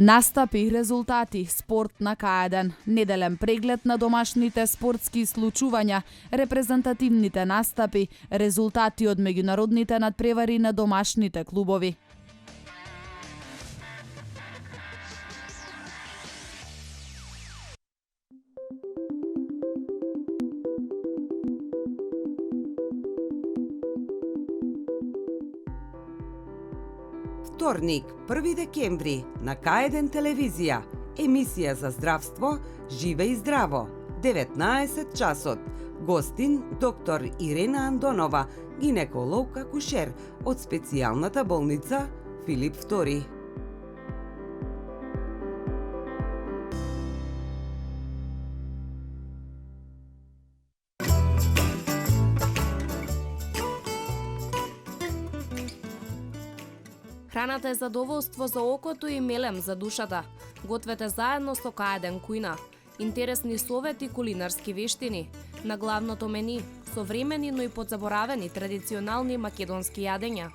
Настапи, резултати, спорт на К1, неделен преглед на домашните спортски случувања, репрезентативните настапи, резултати од меѓународните надпревари на домашните клубови. Вторник, 1 декември, на К1 телевизија, емисија за здравство, живе и здраво, 19 часот. Гостин, доктор Ирена Андонова, гинеколог акушер од специјалната болница Филип II. Храната е задоволство за окото и мелем за душата. Гответе заедно со К1 кујна. Интересни совети, кулинарски вештини. На главното мени, современи, но и подзаборавени традиционални македонски јадења.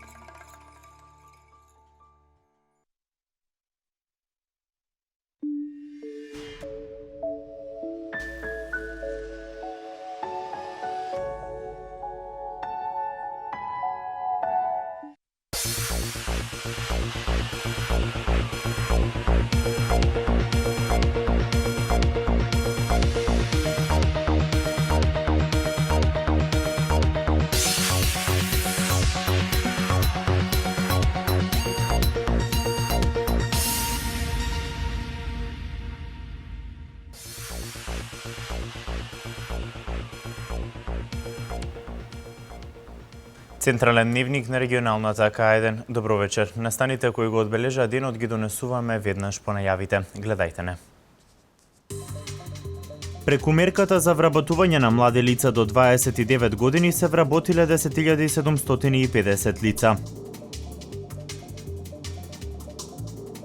Централен дневник на регионалната К1. Добро вечер. Настаните кои го одбележа денот ги донесуваме веднаш по најавите. Гледајте не. Преку мерката за вработување на млади лица до 29 години се вработиле 10.750 лица.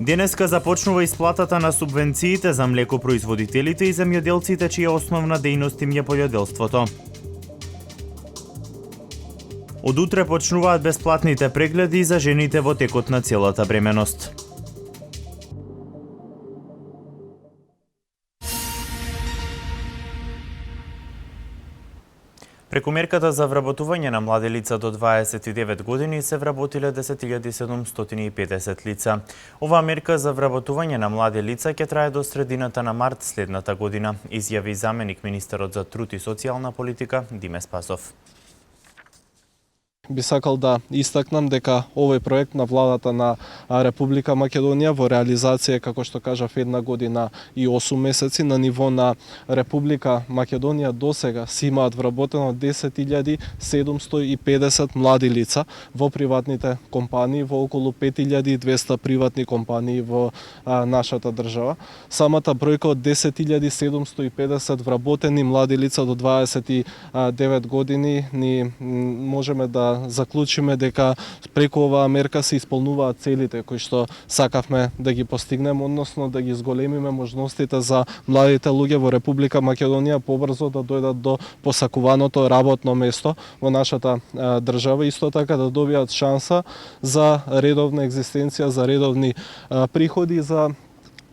Денеска започнува исплатата на субвенциите за млекопроизводителите и земјоделците чија основна дејност им е пољоделството. Од утре почнуваат бесплатните прегледи за жените во текот на целата бременост. Преку мерката за вработување на млади лица до 29 години се вработиле 10.750 лица. Оваа мерка за вработување на млади лица ќе трае до средината на март следната година, изјави заменик министерот за труд и социјална политика Диме Спасов. Би сакал да истакнам дека овој проект на владата на Република Македонија во реализација, како што кажав, 1 година и 8 месеци. На ниво на Република Македонија досега си имаат вработено 10.750 млади лица во приватните компании, во околу 5.200 приватни компании во нашата држава. Самата бројка од 10.750 вработени млади лица до 29 години ни можеме да заклучиме дека преку оваа мерка се исполнуваат целите кои што сакавме да ги постигнеме, односно да ги зголемиме можностите за младите луѓе во Република Македонија побрзо да дојдат до посакуваното работно место во нашата држава, исто така да добијат шанса за редовна екзистенција, за редовни приходи, за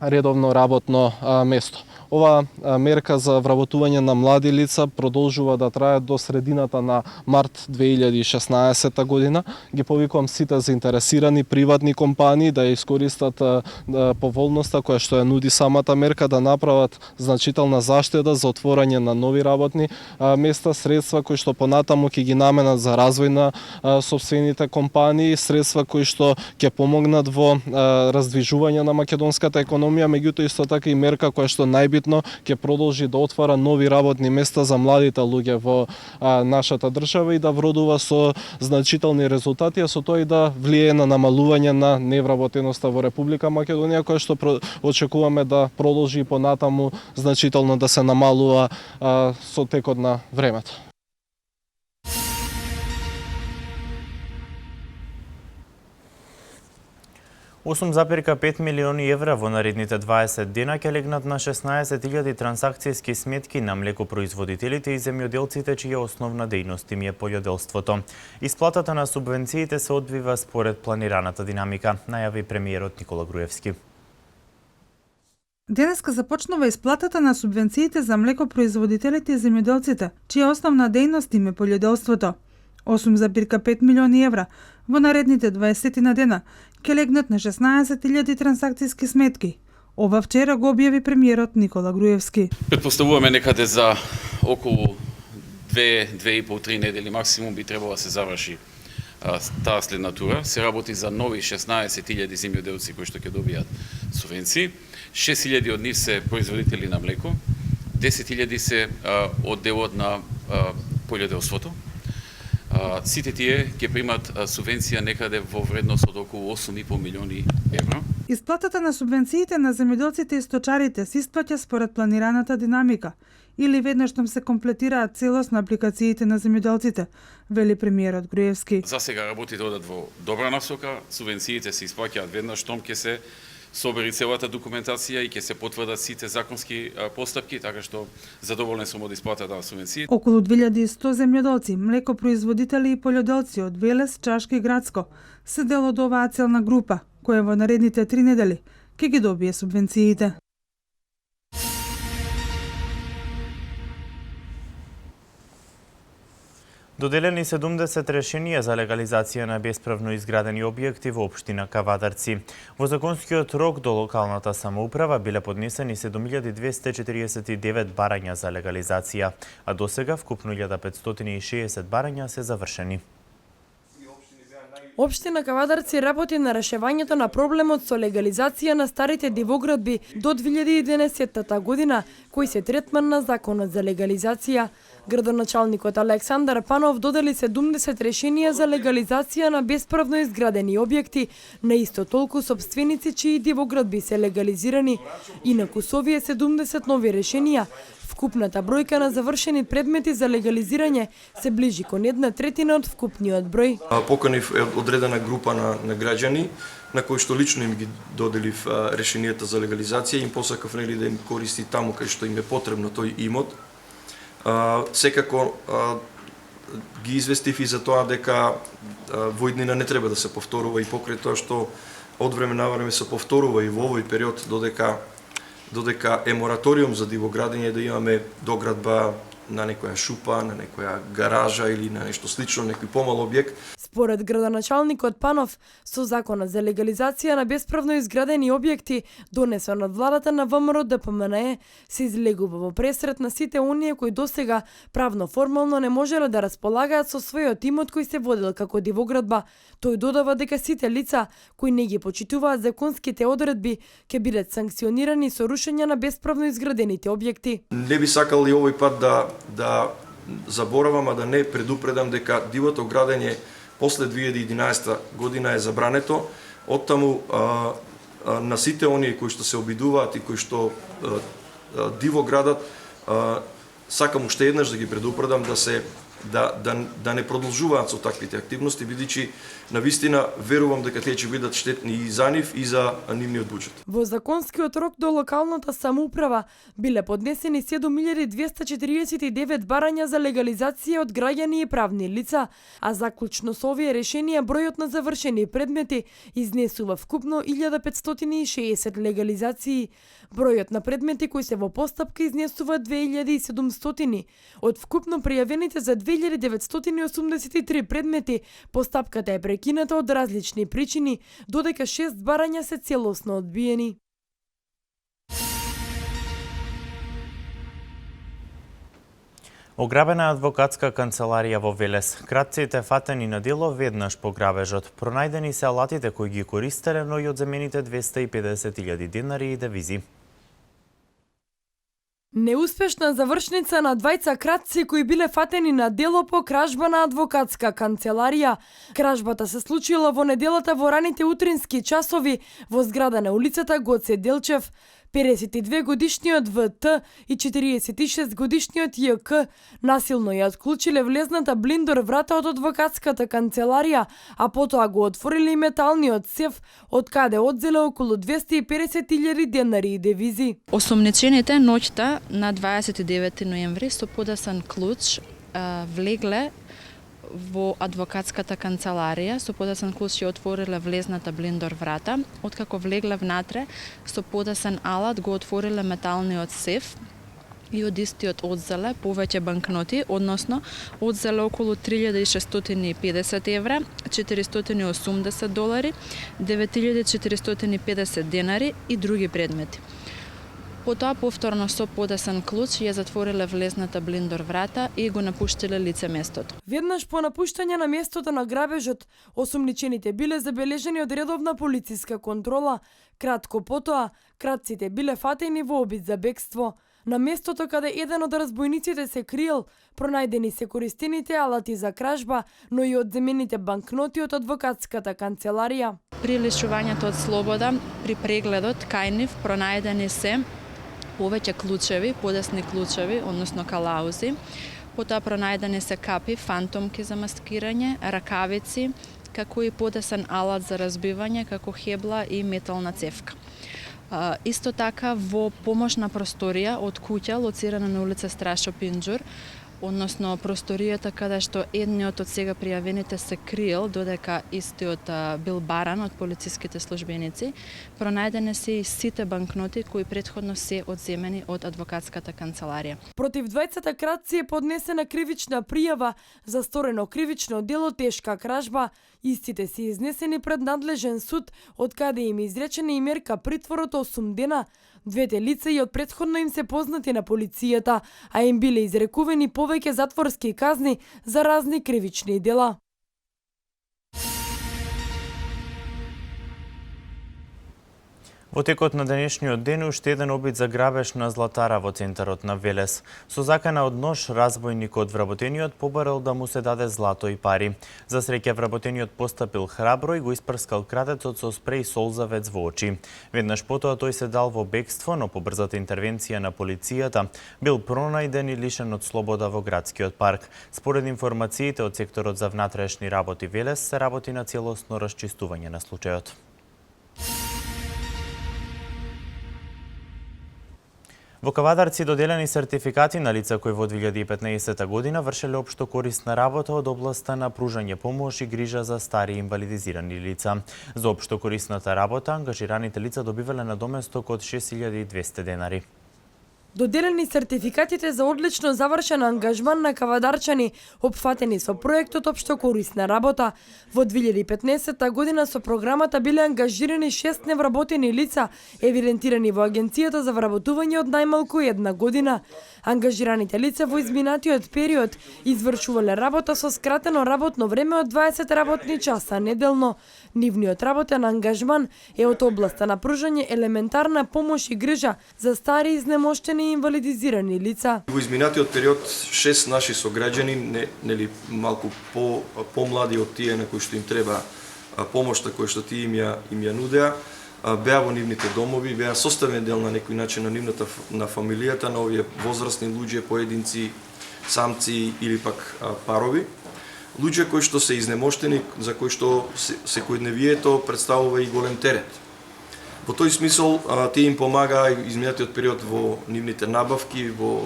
редовно работно место. Ова мерка за вработување на млади лица продолжува да трае до средината на март 2016 година. Ги повикувам сите заинтересирани приватни компании да ја искористат поволноста која што ја нуди самата мерка, да направат значителна заштеда за отворање на нови работни места, средства кои што понатаму ќе ги наменат за развој на сопствените компании, средства кои што ќе помогнат во раздвижување на македонската економија, меѓутоа исто така и мерка која што најбитно ќе продолжи да отвара нови работни места за младите луѓе во нашата држава и да вродува со значителни резултати, а со тоа и да влијае на намалување на невработеноста во Република Македонија, која што очекуваме да продолжи понатаму значително да се намалува со текот на времето. 8,5 милиони евра во наредните 20 дена ќе легнат на 16.000 трансакцијски сметки на млекопроизводителите и земјоделците чија основна дејност им е пољоделството. Исплатата на субвенциите се одвива според планираната динамика, најави премиерот Никола Груевски. Денеска започнува исплатата на субвенциите за млекопроизводителите и земјоделците, чија основна дејност им е полјоделството. 8,5 милиони евра во наредните 20 на дена ќе легнат на 16.000 трансакцијски сметки. Ова вчера го објави премиерот Никола Груевски. Предпоставуваме некаде за околу 2,5-3 недели максимум би требало да се заврши таа следна тура. Се работи за нови 16.000 земјоделци кои што ќе добијат субвенции. 6.000 од нив се производители на млеко, 10.000 се од делот на полјоделството. Сите тие ќе примат субвенција некаде во вредност од околу 8,5 милиони евра. Исплатата на субвенциите на земјоделците и сточарите се исплаќа според планираната динамика или веднаш штом се комплетираат целосно апликациите на земјоделците, вели премиерот Груевски. За сега работите одат во добра насока, субвенциите се исплаќаат веднаш штом ќе се собери целата документација и ќе се потврдат сите законски постапки, така што задоволен сум од исплатата на субвенции. Околу 2100 земјоделци, млекопроизводители и полјоделци од Велес, Чашка и Градско се дел од оваа целна група, која во наредните 3 недели ќе ги добие субвенциите. Доделени 70 решенија за легализација на бесправно изградени објекти во општина Кавадарци. Во законскиот рок до локалната самоуправа биле поднесени 7249 барања за легализација, а досега вкупно 1560 барања се завршени. Општина Кавадарци работи на решавањето на проблемот со легализација на старите дивоградби до 2011 година, кои се третман на законот за легализација. Градоначалникот Александар Панов додели 70 решенија за легализација на бесправно изградени објекти на исто толку сопственици чии дивоградби се легализирани. Инаку со овие 70 нови решенија, вкупната бројка на завршени предмети за легализирање се ближи кон 1/3 од вкупниот број. Поканив одредена група на граѓани на кои што лично им ги доделив решенијата за легализација, им посакав да им користи таму кај што им е потребно тој имот. Секако ги известив и за тоа дека во иднина не треба да се повторува и покрај тоа што од време на време се повторува и во овој период додека е мораториум за дивоградење да имаме доградба на некоја шупа, на некоја гаража или на нешто слично, некој помал објект. Според градоначалникот Панов, со законот за легализација на бесправно изградени објекти, донесен од владата на ВМРО ДПМНЕ, се излегува во пресрет на сите оние кои досега правно формално не можеле да располагаат со својот имот кој се водел како дивоградба. Тој додава дека сите лица кои не ги почитуваат законските одредби ќе бидат санкционирани со рушење на бесправно изградените објекти. Не би сакал и овој пат да заборавам, а да не предупредам дека дивото градење после 2011 година е забрането. Оттаму на сите оние кои што се обидуваат и кои што диво градат, сакам уште еднаш да ги предупредам да не продолжуваат со таквите активности, бидејќи навистина верувам дека тие ќе бидат штетни и за нив и за нивниот буџет. Во законскиот рок до локалната самоуправа биле поднесени 7249 барања за легализација од граѓани и правни лица, а заклучно со овие решенија бројот на завршени предмети изнесува вкупно 1560 легализации. Бројот на предмети кои се во постапка изнесува 2700. Од вкупно пријавените за 2983 предмети, постапката е прекината од различни причини, додека 6 барања се целосно одбиени. Ограбена адвокатска канцеларија во Велес. Кратците фатени на дело веднаш по грабежот. Пронајдени се алатите кои ги користеле, но и одземените 250.000 денари и девизи. Неуспешна завршница на двајца кратци кои биле фатени на дело по кражба на адвокатска канцеларија. Кражбата се случила во неделата во раните утрински часови во зграда на улицата Гоце Делчев. 52 годишниот ВТ и 46 годишниот ЈК насилно ја отклучиле влезната блиндор врата од адвокатската канцеларија, а потоа го отвориле и металниот сеф, од каде одзеле околу 250.000 денари и девизи. Осомничените ноќта на 29 ноември со подесен клуч влегле во адвокатската канцеларија, со подесен клуч ја отвориле влезната блиндор врата. Откако влегле внатре, со подесен алат го отвориле металниот сеф и од истиот одзеле повеќе банкноти, односно одзеле околу 3650 евра, 480 долари, 9450 денари и други предмети. Потоа повторно со подесен клуч ја затвориле влезната блиндор врата и го напуштиле лице местото. Веднаш по напуштање на местото на грабежот, осумничените биле забележени од редовна полициска контрола. Кратко потоа, кратците биле фатени во обид за бегство. На местото каде еден од разбойниците се криел, пронајдени се користените алати за кражба, но и одземените банкноти од адвокатската канцеларија. При лишувањето од слобода, при прегледот кај нив пронајдени се повеќе клучеви, подесни клучеви, односно калаузи. Потоа пронајдени се капи, фантомки за маскирање, ракавици, како и подесен алат за разбивање, како хебла и метална цевка. Исто така во помошна просторија од куќа лоцирана на улица Страшо Пинџур, односно просторијата каде што едниот од сега пријавените се криел додека истиот бил баран од полициските службеници, пронајдени се и сите банкноти кои претходно се одземени од адвокатската канцеларија. Против двајцата кратци е поднесена кривична пријава за сторено кривично дело тешка кражба. Истите се изнесени пред надлежен суд, од каде им изречена и мерка притвор од 8 дена. Двете лица и од претходно им се познати на полицијата, а им биле изрекувани повеќе затворски казни за разни кривични дела. Во текот на денешниот ден уште еден обид за грабеж на златара во центарот на Велес. Со закана од нож, разбойникот вработениот побарал да му се даде злато и пари. За среќа вработениот постапил храбро и го испрскал крадецот со спреј солзавец во очи. Веднаш потоа тој се дал во бегство, но по брзата интервенција на полицијата бил пронајден и лишен од слобода во градскиот парк. Според информациите од секторот за внатрешни работи Велес се работи на целосно расчистување на случајот. Во Кавадарци доделени сертификати на лица кои во 2015 година вршеле општо корисна работа од областа на пружање помош и грижа за стари и инвалидизирани лица. За општо корисната работа ангажираните лица добивале надоместок од 6200 денари. Доделени сертификатите за одлично завршен ангажман на кавадарчани, опфатени со проектот општо корисна работа. Во 2015 година со програмата биле ангажирани 6 невработени лица, евидентирани во Агенцијата за вработување од најмалку 1 година. Ангажираните лица во изминатиот период извршувале работа со скратено работно време од 20 работни часа неделно. Нивниот работен ангажман е од областа на пружање елементарна помош и грижа за стари, изнемоштени и инвалидизирани лица. Во изминатиот период 6 наши сограѓани, нели малку помлади од тие на кои што им треба помошта која што тие им ја нудеа, беа во нивните домови, беа составен дел на некој начин на нивната на фамилијата на овие возрастни луѓе, поединци, самци или пак парови. Луѓе кои што се изнемоштени, за кои што секојдневието представува и голем терет. Во тој смисол, тие им помагаа изминатиот период во нивните набавки, во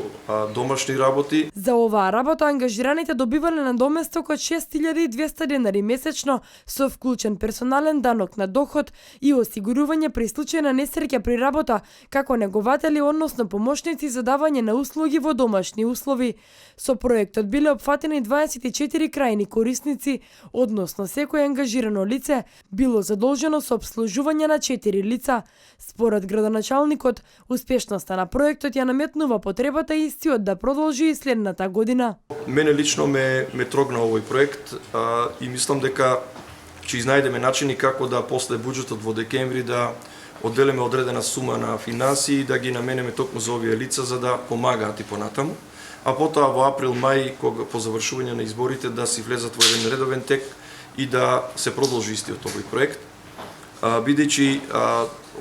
домашни работи. За оваа работа ангажираните добивале надоместок од 6200 денари месечно со вклучен персонален данок на доход и осигурување при случај на несреќа при работа, како негователи, односно помошници за давање на услуги во домашни услови. Со проектот биле опфатени 24 крајни корисници, односно секој ангажирано лице било задолжено со обслужување на 4 лица. Според градоначалникот, успешноста на проектот ја наметнува потребата истиот да продолжи и следната година. Мене лично ме трогна овој проект и мислам дека ќе изнајдеме начини како да после буџетот во декември да одделиме одредена сума на финансии и да ги наменеме токму за овие лица за да помагаат и понатаму. А потоа во април-мај, кога по завршување на изборите, да си влезат во еден редовен тек и да се продолжи истиот овој проект. Бидејќи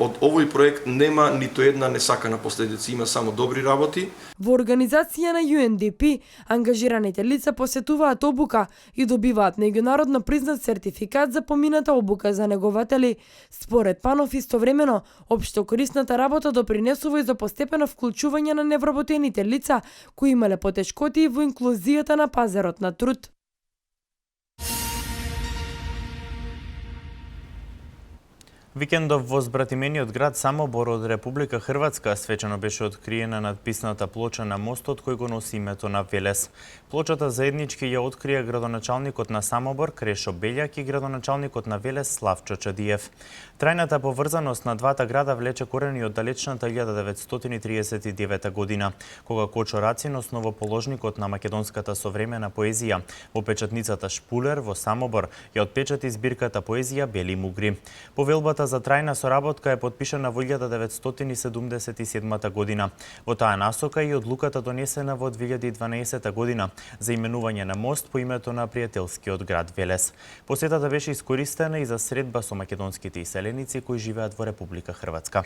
од овој проект нема ниту една несакана последица, има само добри работи. Во организација на UNDP, ангажираните лица посетуваат обука и добиваат меѓународно признат сертификат за помината обука за негователи. Според Панов, истовремено, општо корисната работа допринесува и за постепено вклучување на невработените лица кои имале потешкоти во инклузијата на пазарот на труд. Викендов во збратимениот град Самобор од Република Хрватска свечено беше откриена надписната плоча на мостот кој го носи името на Велес. Плочата заеднички ја открија градоначалникот на Самобор Крешо Белјак и градоначалникот на Велес Славчо Чадиев. Трајната поврзаност на двата града влече корени од далечната 1939 година, кога Кочо Рацин, основоположникот на македонската современа поезија, во печатницата Шпулер во Самобор ја отпечати збирката поезија Бели мугри. Повелбата за трајна соработка е подпишана во 1977 година. Во таа насока и одлуката донесена во 2012 година за именување на мост по името на пријателскиот град Велес. Посетата беше искористена и за средба со македонските иселеници кои живеат во Република Хрватска.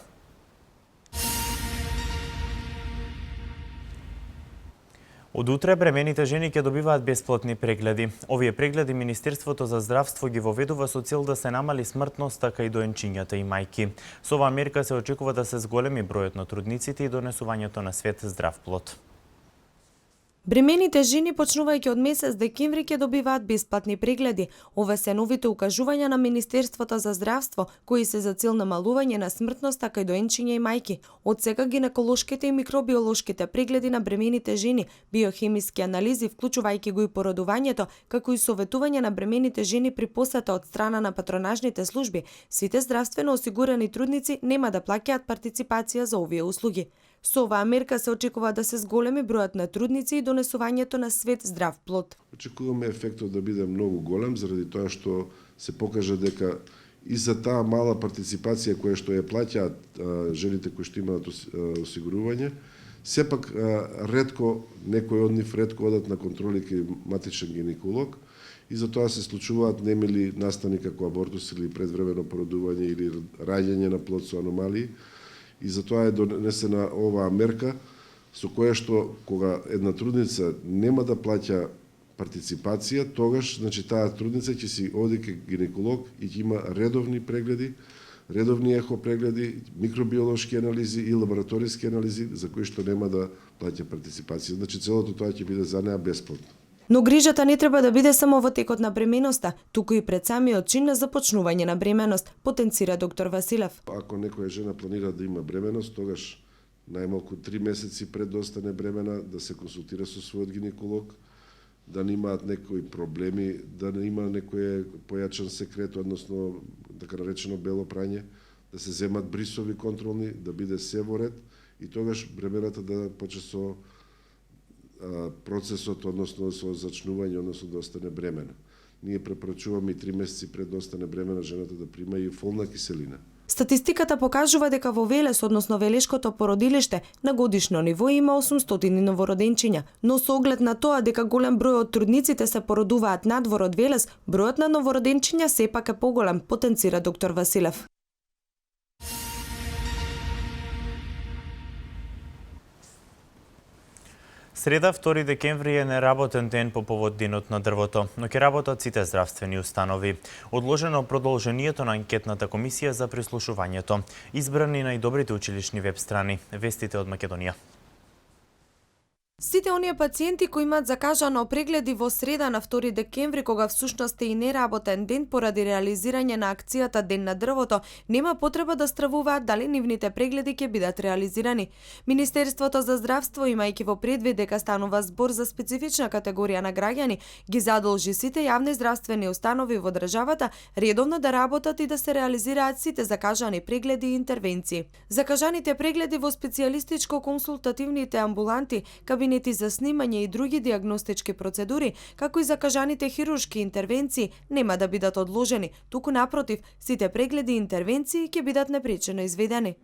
Од утре бремените жени ќе добиваат бесплатни прегледи. Овие прегледи Министерството за здравство ги воведува со цел да се намали смртноста кај доенчињата и мајки. Со оваа мерка се очекува да се зголеми бројот на трудниците и донесувањето на свет здрав плод. Бремените жени почнувајќи од месец декември ќе добиваат бесплатни прегледи. Ова се новите укажувања на Министерството за здравство, кои се за цел намалување на смртноста кај доенчиња и мајки. Од сега гинеколошките и микробиолошките прегледи на бремените жени, биохемиски анализи вклучувајќи го и породувањето, како и советување на бремените жени при посета од страна на патронажните служби, сите здравствено осигурани трудници нема да плаќаат партиципација за овие услуги. Со оваа мерка се очекува да се зголеми бројот на трудници и донесувањето на свет здрав плод. Очекуваме ефектот да биде многу голем заради тоа што се покажа дека и за таа мала партиципација која што ја плаќаат жените кои што имаат осигурување, сепак ретко некој од нив ретко одат на контроли кај матичен гинеколог и за тоа се случуваат немили настани како абортус или предвремено породување или раѓање на плод со аномалии. И затоа е донесена оваа мерка со која што кога една трудница нема да плаќа партиципација, тогаш таа трудница ќе си оди кај гинеколог и ќе има редовни прегледи, редовни ехо прегледи, микробиолошки анализи и лабораториски анализи за кои што нема да плаќа партиципација. Целото тоа ќе биде за неа бесплатно. Но грижата не треба да биде само во текот на бременоста, туку и пред самиот чин на започнување на бременост, потенцира доктор Василев. Ако некоја жена планира да има бременост, тогаш најмалку 3 месеци пред да остане бремена да се консултира со својот гинеколог, да немаат некои проблеми, да не има некој појачен секрет, односно така наречено бело прање, да се земат брисови контролни, да биде се во ред и тогаш бремената да почне со процесот, односно со зачнување, односно да остане бремена. Ние препорачуваме и 3 месеци пред да остане бремена жената да прима и фолна киселина. Статистиката покажува дека во Велес, односно Велешкото породилиште, на годишно ниво има 800 новороденчиња, но со оглед на тоа дека голем број од трудниците се породуваат надвор од Велес, бројот на новороденчиња сепак е поголем, потенцира доктор Василев. Среда, 2 декември е неработен ден по повод денот на дрвото, но ќе работат сите здравствени установи. Одложено продолжението на анкетната комисија за прислушувањето. Избрани најдобрите училишни веб страни. Вестите од Македонија. Сите оние пациенти кои имаат закажано прегледи во среда на 2 декември, кога всушност е и неработен ден поради реализирање на акцијата Ден на дрвото, нема потреба да стравуваат дали нивните прегледи ќе бидат реализирани. Министерството за здравство, имајќи во предвид дека станува збор за специфична категорија на граѓани, ги задолжи сите јавни здравствени установи во државата редовно да работат и да се реализираат сите закажани прегледи и интервенции. Закажаните прегледи во специјалистичко-консултативните амбуланти, кабинети за снимање и други диагностички процедури, како и закажаните хируршки интервенции, нема да бидат одложени, туку напротив, сите прегледи и интервенции ќе бидат непречено изведени.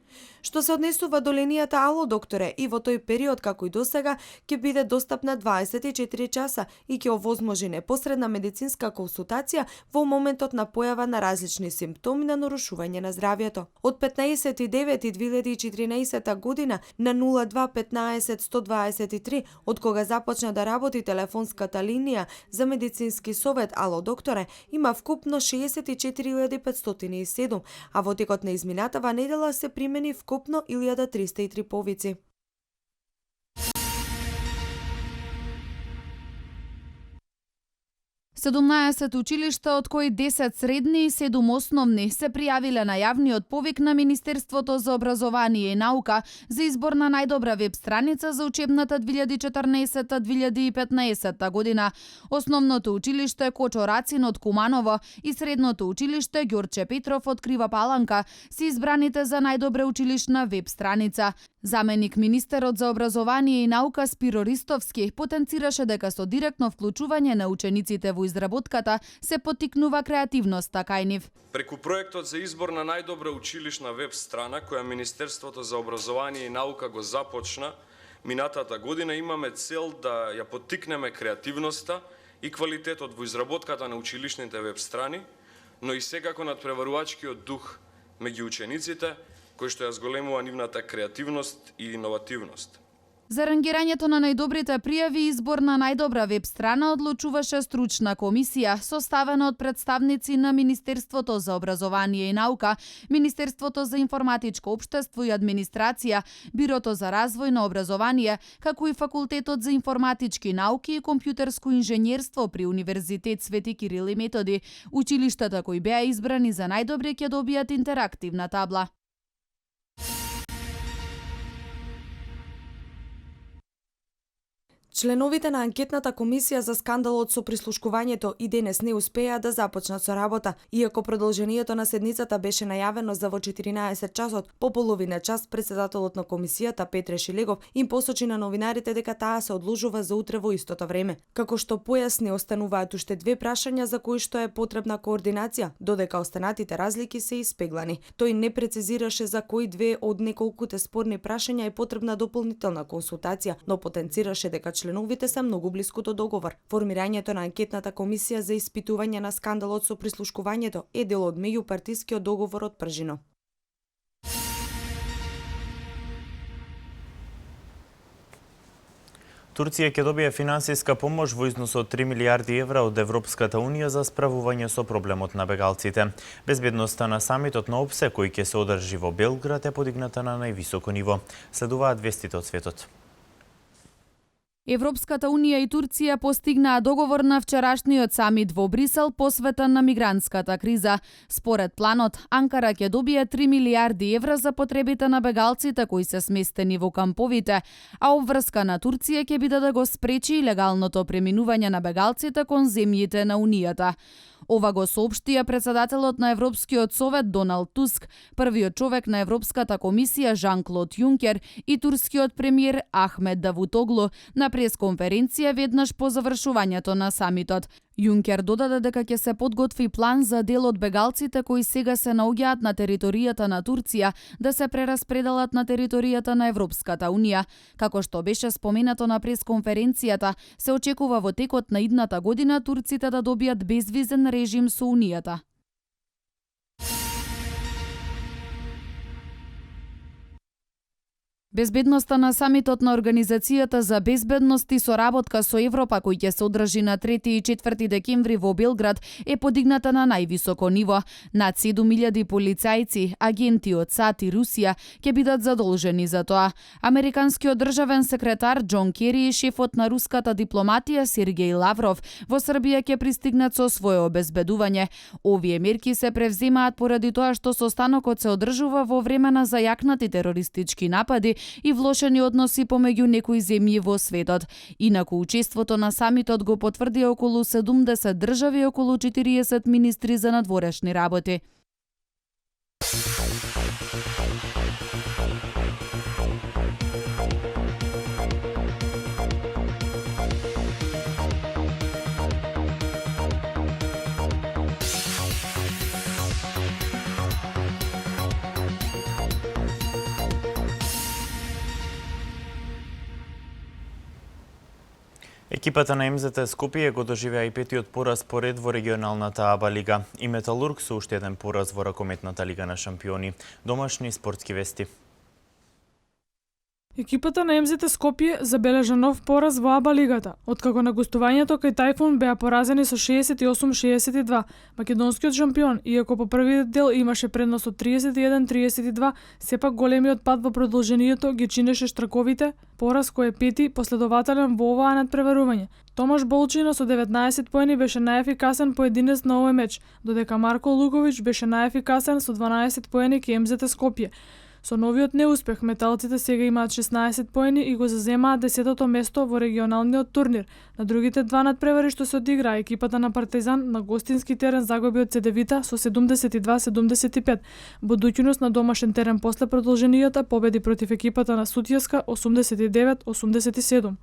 Што се однесува до линијата Ало докторе, и во тој период, како и досега, ќе биде достапна 24 часа и ќе овозможи непосредна медицинска консултација во моментот на појава на различни симптоми на нарушување на здравјето. Од 15.9. 2014 година на 0215 123, од кога започна да работи телефонската линија за медицински совет Ало докторе, има вкупно 64.507, а во текот на изминатава недела се примени вкупно 1.303 повици. 17 училишта, од кои 10 средни и 7 основни, се пријавиле на јавниот повик на Министерството за образование и наука за избор на најдобра веб страница за учебната 2014-2015 година. Основното училиште Кочо Рацин од Куманово и средното училиште Ѓорче Петров од Крива Паланка се избраните за најдобра училишна веб страница. Заменик министерот за образование и наука Спиро Ристовски потенцираше дека со директно вклучување на учениците во изработката се поттикнува креативноста кај нив. Преку проектот за избор на најдобра училишна веб страна која Министерството за образование и наука го започна минатата година, имаме цел да ја поттикнеме креативноста и квалитетот во изработката на училишните веб страни, но и секако надпреварувачкиот дух меѓу учениците, кој што ја зголемува нивната креативност и иновативност. За рангирањето на најдобрите пријави и избор на најдобра веб страна одлучуваше стручна комисија, составена од представници на Министерството за образование и наука, Министерството за информатичко општество и администрација, Бирото за развој на образование, како и Факултетот за информатички науки и компјутерско инженерство при Универзитет Свети Кирил и Методи. Училиштата кои беа избрани за најдобри ќе добијат интерактивна табла. Членовите на анкетната комисија за скандалот со прислушкувањето и денес не успеа да започнат со работа, иако продолжението на седницата беше најавено за во 14 часот. По половина час председателот на комисијата Петре Шилегов им посочи на новинарите дека таа се одложува за утре во истото време. Како што појасни, остануваат уште 2 прашања за кои што е потребна координација, додека останатите разлики се испеглани. Тој не прецизираше за кои 2 од неколкуте спорни прашања е потребна дополнителна консултација, но потенцираше дека членовите се многу блиску до договор. Формирањето на анкетната комисија за испитување на скандалот со прислушкувањето е дел од меѓупартискиот договор од Пржино. Турција ќе добие финансиска помош во износ од 3 милиарди евра од Европската унија за справување со проблемот на бегалците. Безбедноста на самитот на ОПСЕ кој ќе се одржи во Белград е подигната на највисоко ниво. Следуваат вестите од светот. Европската унија и Турција постигнаа договор на вчерашниот самит во Брисел посветен на мигрантската криза. Според планот, Анкара ќе добие 3 милиарди евра за потребите на бегалците кои се сместени во камповите, а обврска на Турција ќе биде да го спречи илегалното преминување на бегалците кон земјите на Унијата. Ова го соопштија председателот на Европскиот совет Доналд Туск, првиот човек на Европската комисија Жан-Клод Јункер и турскиот премиер Ахмед Давутоглу на пресконференција веднаш по завршувањето на самитот. Јункер додаде дека ќе се подготви план за дел од бегалците кои сега се наоѓаат на територијата на Турција да се прераспределат на територијата на Европската унија. Како што беше споменато на пресконференцијата, се очекува во текот на идната година турците да добијат безвизен режим со Унијата. Безбедноста на самитот на Организацијата за безбедност и соработка со Европа, кој ќе се одржи на 3 и 4 декември во Белград, е подигната на највисоко ниво. Над 7000 полицајци, агенти од САД и Русија ќе бидат задолжени за тоа. Американскиот државен секретар Џон Кери и шефот на руската дипломатија Сергеј Лавров во Србија ќе пристигнат со свое обезбедување. Овие мерки се превземаат поради тоа што состанокот се одржува во време на зајакнати терористички напади и влошени односи помеѓу некои земји во светот. Инаку учеството на самитот го потврди околу 70 држави и околу 40 министри за надворешни работи. Екипата на МЗТ Скопје го доживеа и петиот пораз поред во регионалната АБА лига и Металург со уште еден пораз во ракометната лига на шампиони. Домашни спортски вести. Екипата на МЗТ Скопје забележа нов пораз во АБА лигата, откако на гостувањето кај Тајфун беа поразени со 68-62. Македонскиот шампион, иако по првиот дел имаше предност од 31-32, сепак големиот пат во продолжението ги чинеше штраковите, пораз кој е пети последователен во оваа надпреварување. Томаш Болчина со 19 поени беше најефикасен поединец на овој меч, додека Марко Луковиќ беше најефикасен со 12 поени кај МЗТ Скопје. Со новиот неуспех, металците сега имаат 16 поени и го заземаат 10-то место во регионалниот турнир. На другите два надпревари што се одигра, екипата на Партизан на гостински терен загуби од Цедевита со 72-75. Будуќност на домашен терен после продолженијата победи против екипата на Сутјеска 89-87.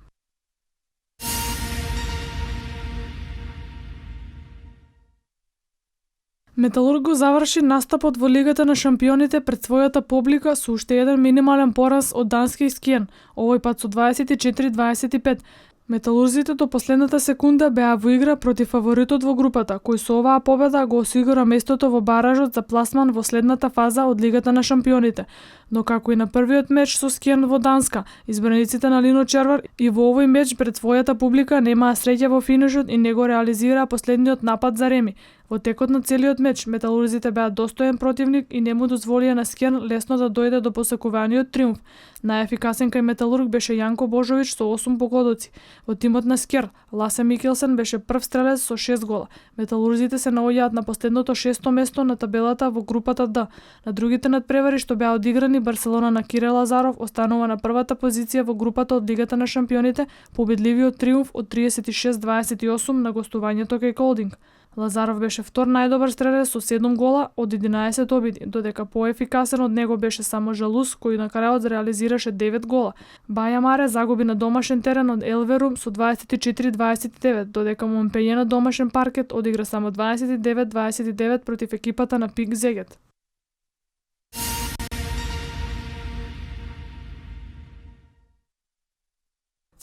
Металург го заврши настапот во Лигата на шампионите пред својата публика со уште еден минимален пораз од дански Скиен, овој пат со 24-25. Металурзите до последната секунда беа во игра против фаворитот во групата, кој со оваа победа го осигура местото во баражот за пласман во следната фаза од Лигата на шампионите. Но како и на првиот меч со Скиен во Данска, избраниците на Лино Червар и во овој меч пред својата публика немаа среќа во финишот и не го реализираа последниот напад за реми. Во текот на целиот меч, металурзите беа достоен противник и не му дозволија на Скиен лесно да дојде до посекуваниот триумф. Најефикасен кај Металург беше Јанко Божовиќ со 8 погодоци. Во тимот на Скер, Ласе Микелсен беше прв стрелец со 6 гола. Металурзите се наоѓаат на последното 6-то место на табелата во групата Д. На другите надпревари што беа одиграни, Барселона на Кире Лазаров останува на првата позиција во групата од Лигата на шампионите, победливиот триумф од 36-28 на гостувањето кај Колдинг. Лазаров беше втор најдобар стрелец со 7 гола од 11 обиди, додека поефикасен од него беше само Жалус, кој на крајот реализираше 9 гола. Баја Маре загуби на домашен терен од Елверум со 24-29, додека Монпеје на домашен паркет одигра само 29-29 против екипата на Пик Зегет.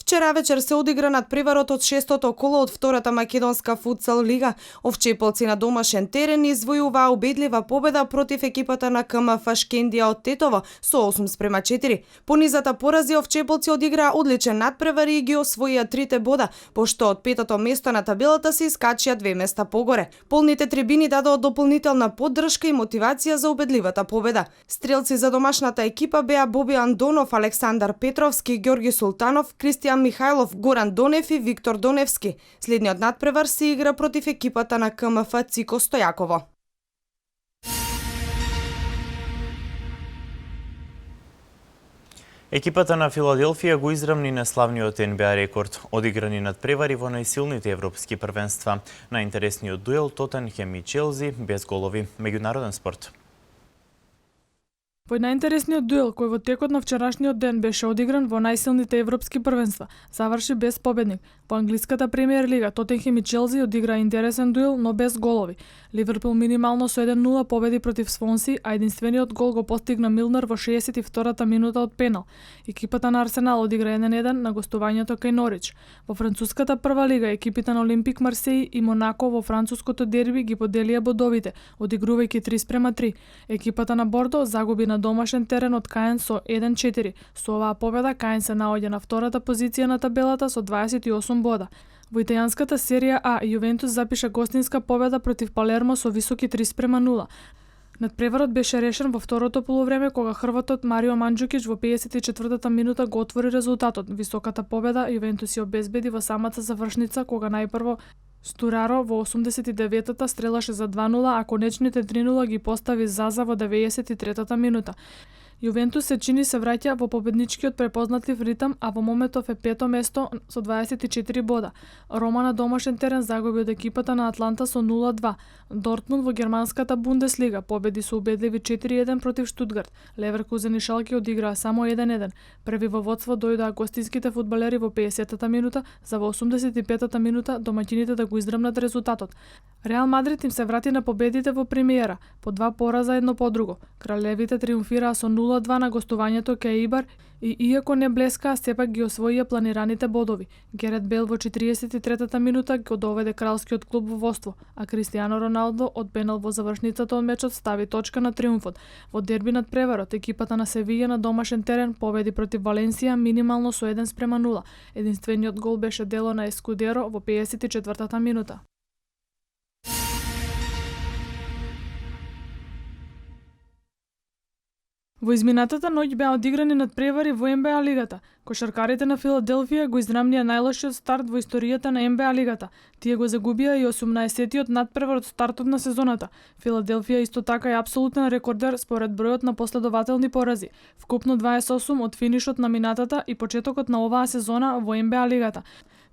Вчера вечер се одигра надпреварот од 6-тото коло од втората македонска футсал лига. Овчеполци на домашен терен извојуваа убедлива победа против екипата на КМФ Шкендија од Тетово со 8-4. По низата порази овчеполци одиграа одличен надпревар и ги освоија 3 бода, пошто од 5-то место на табелата се искачија 2 места погоре. Полните трибини дадоа дополнителна поддршка и мотивација за убедливата победа. Стрелци за домашната екипа беа Боби Андонов, Александар Петровски, Ѓорги Султанов, Кристијан Михајлов, Горан Донев и Виктор Доневски. Следниот надпревар се игра против екипата на КМФ Цико Стојаково. Екипата на Филаделфија го израмни неславниот НБА рекорд, одиграни надпревари во најсилните европски првенства. Најинтересниот дуел Тотенхем и Челси без голови. Меѓународен спорт. Во најинтересниот дуел кој во текот на вчерашниот ден беше одигран во најсилните европски првенства, заврши без победник. Во англиската премиер лига Тотенхем и Челси одигра интересен дуел, но без голови. Ливерпул минимално со 1-0 победи против Свонси, а единствениот гол го постигна Милнер во 62-та минута од пенал. Екипата на Арсенал одигра 1-1 на гостувањето кај Норич. Во француската прва лига екипите на Олимпик Марсеј и Монако во француското дерби ги поделија бодовите, одигрувајќи 3-3. Екипата на Бордо загуби на домашен терен од Каен со 1-4. Со оваа победа Каен се наоѓа на втората позиција на табелата со 28 бода. Во италијанската серија А, Јувентус запиша гостинска победа против Палермо со високи 3-0. Надпреварот беше решен во второто полувреме кога хрватот Марио Манџукиќ во 54-та минута го отвори резултатот. Високата победа Јувентус ја обезбеди во самата завршница кога најпрво Стураро во 89-та стрелаше за 2-0, а конечните 3-0 ги постави Заза во 93-та минута. Јувентус се чини се враќа во победничкиот препознатлив ритм, а во моментов е пето место со 24 бода. Рома на домашен терен загуби од екипата на Атланта со 0-2. Дортмунд во германската Бундеслига победи со убедливи 4-1 против Штутгарт. Леверкузен и Шалке одиграа само 1-1. Први во водство дојдоа гостинските фудбалери во 50-та минута, за во 85-та минута домаќините да го издрмнат резултатот. Реал Мадрид им се врати на победите во премиера, по 2 пораза едно по друго. Кралевите триумфираа со 0-2 на гостувањето кај Ибар и иако не блескаа, сепак ги освоија планираните бодови. Герет Бел во 43-та минута го доведе кралскиот клуб во водство, а Кристијано Роналдо од пенал во завршницата од мечот стави точка на триумфот. Во дерби над преварот, екипата на Севиља на домашен терен победи против Валенсија минимално со 1:0. Единствениот гол беше дело на Ескудеро во 54-та минута. Во изминатата ноќ беа одиграни надпревари во НБА лигата. Кошаркарите на Филаделфија го издрмнија најлошиот старт во историјата на НБА лигата. Тие го загубија и 18-тиот надпревар од стартот на сезоната. Филаделфија исто така е апсолутен рекордер според бројот на последователни порази. Вкупно 28 од финишот на минатата и почетокот на оваа сезона во НБА лигата.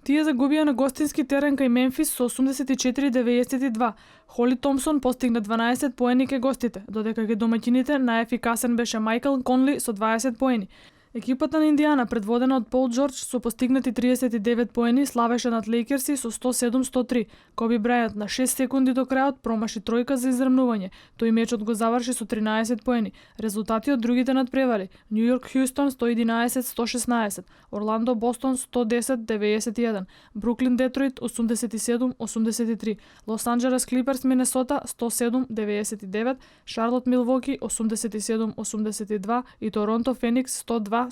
Тие загубија на гостински терен кај Мемфис со 84-92. Холи Томсон постигна 12 поени кај гостите, додека кај домаќините најефикасен беше Мајкл Конли со 20 поени. Екипата на Индијана, предводена од Пол Џорџ со постигнати 39 поени, славеше над Лейкерси со 107-103. Коби Брајант на 6 секунди до крајот промаши тројка за израмнување. Тој мечот го заврши со 13 поени. Резултати од другите надпревари: Њу Јорк Хјустон 111-116, Орландо Бостон 110-91, Бруклин Детройт 87-83, Лос Анџелес Клиперс Минесота 107-99, Шарлот Милвоки 87-82 и Торонто Феникс 102-107.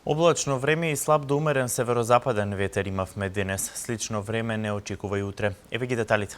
Облачно време и слаб до умерен северозападен ветер имавме денес. Слично време не очекува и утре. Еве ги деталите.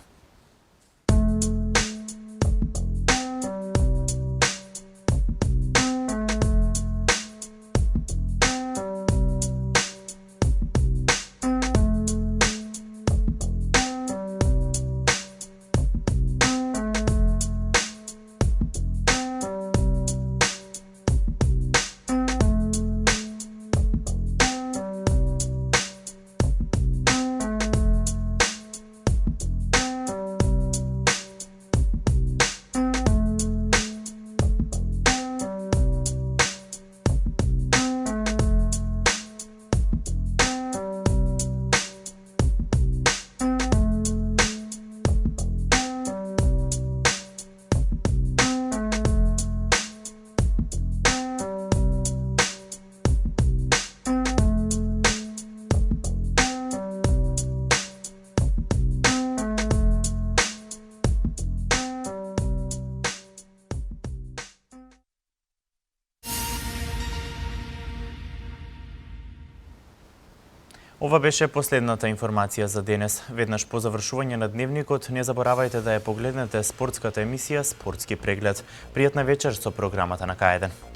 Ова беше последната информација за денес. Веднаш по завршување на дневникот не заборавајте да ја погледнете спортската емисија Спортски преглед. Пријатна вечер со програмата на К1.